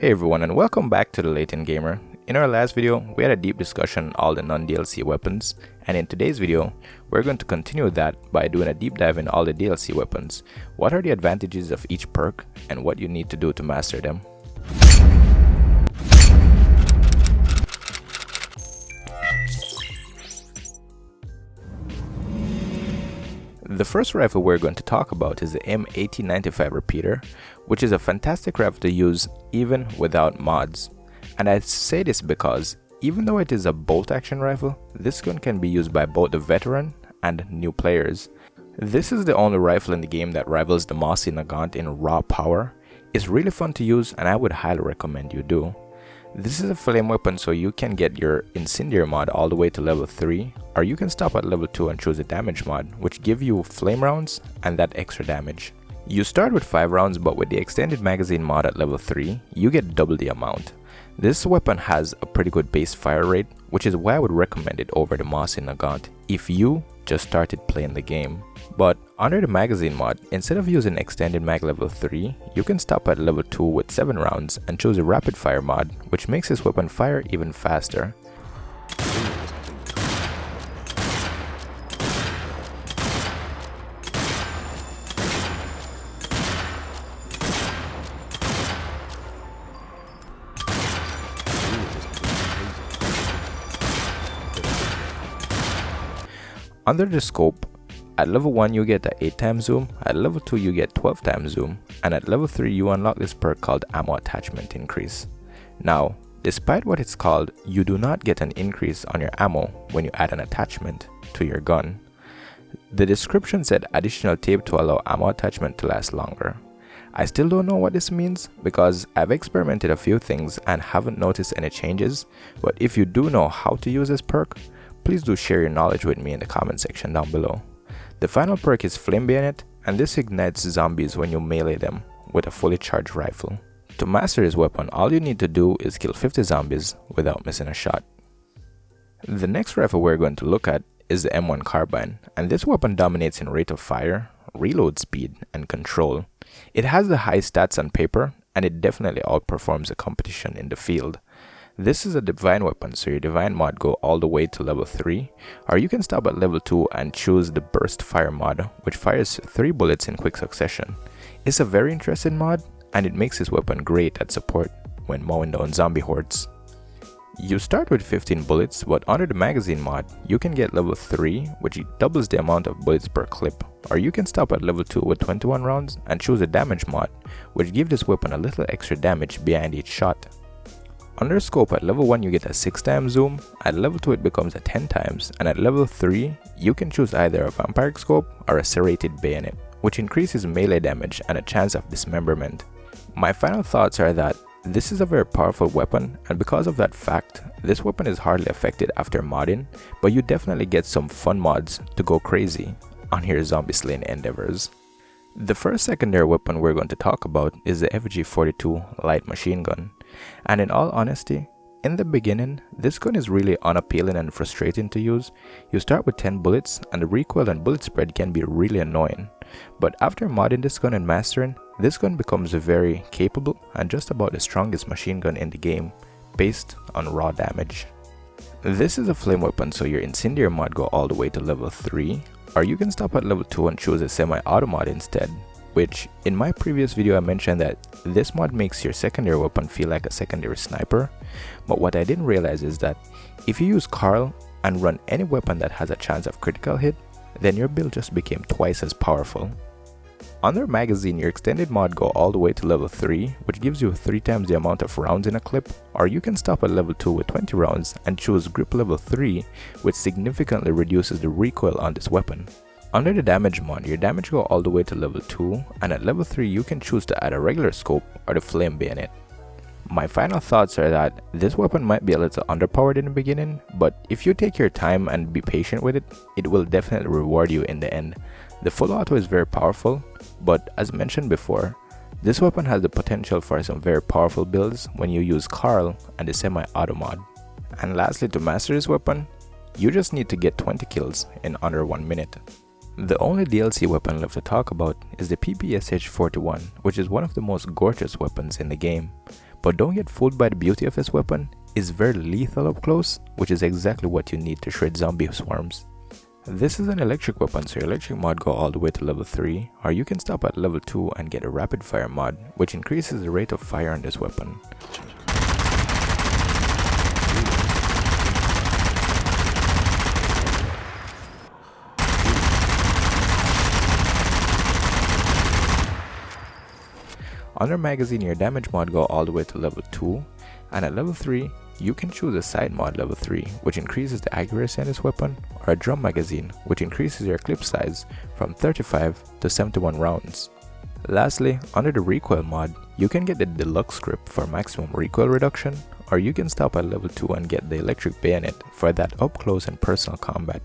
Hey everyone, and welcome back to the Latent Gamer. In our last video, we had a deep discussion on all the non-DLC weapons, and in today's video, we're going to continue that by doing a deep dive in all the DLC weapons. What are the advantages of each perk, and what you need to do to master them. The first rifle we're going to talk about is the M1895 repeater, which is a fantastic rifle to use even without mods. And I say this because even though it is a bolt action rifle, this gun can be used by both the veteran and new players. This is the only rifle in the game that rivals the Mossy Nagant in raw power. It's really fun to use and I would highly recommend you do. This is a flame weapon, so you can get your incendiary mod all the way to level 3, or you can stop at level 2 and choose a damage mod, which give you flame rounds and that extra damage. You start with 5 rounds, but with the extended magazine mod at level 3, you get double the amount. This weapon has a pretty good base fire rate, which is why I would recommend it over the Mossy Nagant if you just started playing the game. But under the magazine mod, instead of using extended mag level 3, you can stop at level 2 with 7 rounds and choose a rapid fire mod, which makes this weapon fire even faster. Under the scope, at level 1 you get a 8x zoom, at level 2 you get 12x zoom, and at level 3 you unlock this perk called ammo attachment increase. Now, despite what it's called, you do not get an increase on your ammo when you add an attachment to your gun. The description said additional tape to allow ammo attachment to last longer. I still don't know what this means because I've experimented a few things and haven't noticed any changes, but if you do know how to use this perk, please do share your knowledge with me in the comment section down below. The final perk is Flame Bayonet, and this ignites zombies when you melee them with a fully charged rifle. To master this weapon, all you need to do is kill 50 zombies without missing a shot. The next rifle we're going to look at is the M1 carbine, and this weapon dominates in rate of fire, reload speed, and control. It has the high stats on paper, and it definitely outperforms the competition in the field. This is a divine weapon, so your divine mod go all the way to level 3, or you can stop at level 2 and choose the burst fire mod, which fires 3 bullets in quick succession. It's a very interesting mod, and it makes this weapon great at support when mowing down zombie hordes. You start with 15 bullets, but under the magazine mod, you can get level 3, which doubles the amount of bullets per clip, or you can stop at level 2 with 21 rounds and choose a damage mod, which gives this weapon a little extra damage behind each shot. Under scope, at level 1 you get a 6x zoom, at level 2 it becomes a 10x, and at level 3 you can choose either a vampiric scope or a serrated bayonet, which increases melee damage and a chance of dismemberment. My final thoughts are that this is a very powerful weapon, and because of that fact, this weapon is hardly affected after modding, but you definitely get some fun mods to go crazy on your zombie slaying endeavors. The first secondary weapon we're going to talk about is the FG42 light machine gun. And in all honesty, in the beginning, this gun is really unappealing and frustrating to use. You start with 10 bullets and the recoil and bullet spread can be really annoying. But after modding this gun and mastering, this gun becomes very capable and just about the strongest machine gun in the game, based on raw damage. This is a flame weapon, so your incendiary mod go all the way to level 3, or you can stop at level 2 and choose a semi-auto mod instead. Which, in my previous video I mentioned that this mod makes your secondary weapon feel like a secondary sniper, but what I didn't realize is that if you use Karl and run any weapon that has a chance of critical hit, then your build just became twice as powerful. Under magazine, your extended mod go all the way to level 3, which gives you 3x the amount of rounds in a clip, or you can stop at level 2 with 20 rounds and choose grip level 3, which significantly reduces the recoil on this weapon. Under the damage mod, your damage go all the way to level 2, and at level 3 you can choose to add a regular scope or the flame bayonet. My final thoughts are that this weapon might be a little underpowered in the beginning, but if you take your time and be patient with it, it will definitely reward you in the end. The full auto is very powerful, but as mentioned before, this weapon has the potential for some very powerful builds when you use Karl and the semi-auto mod. And lastly, to master this weapon, you just need to get 20 kills in under 1 minute. The only DLC weapon left to talk about is the PPSH-41, which is one of the most gorgeous weapons in the game. But don't get fooled by the beauty of this weapon. It's very lethal up close, which is exactly what you need to shred zombie swarms. This is an electric weapon, so your electric mod go all the way to level 3, or you can stop at level 2 and get a rapid fire mod, which increases the rate of fire on this weapon. Under magazine, your damage mod go all the way to level 2, and at level 3, you can choose a side mod level 3, which increases the accuracy on this weapon, or a drum magazine, which increases your clip size from 35 to 71 rounds. Lastly, under the recoil mod, you can get the deluxe grip for maximum recoil reduction, or you can stop at level 2 and get the electric bayonet for that up close and personal combat.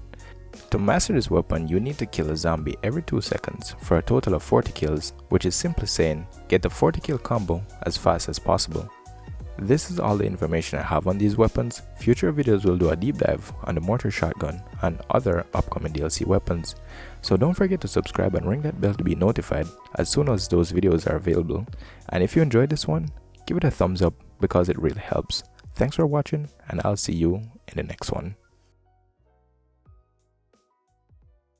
To master this weapon, you need to kill a zombie every 2 seconds for a total of 40 kills, which is simply saying, get the 40 kill combo as fast as possible. This is all the information I have on these weapons. Future videos will do a deep dive on the mortar shotgun and other upcoming DLC weapons. So don't forget to subscribe and ring that bell to be notified as soon as those videos are available. And if you enjoyed this one, give it a thumbs up because it really helps. Thanks for watching, and I'll see you in the next one.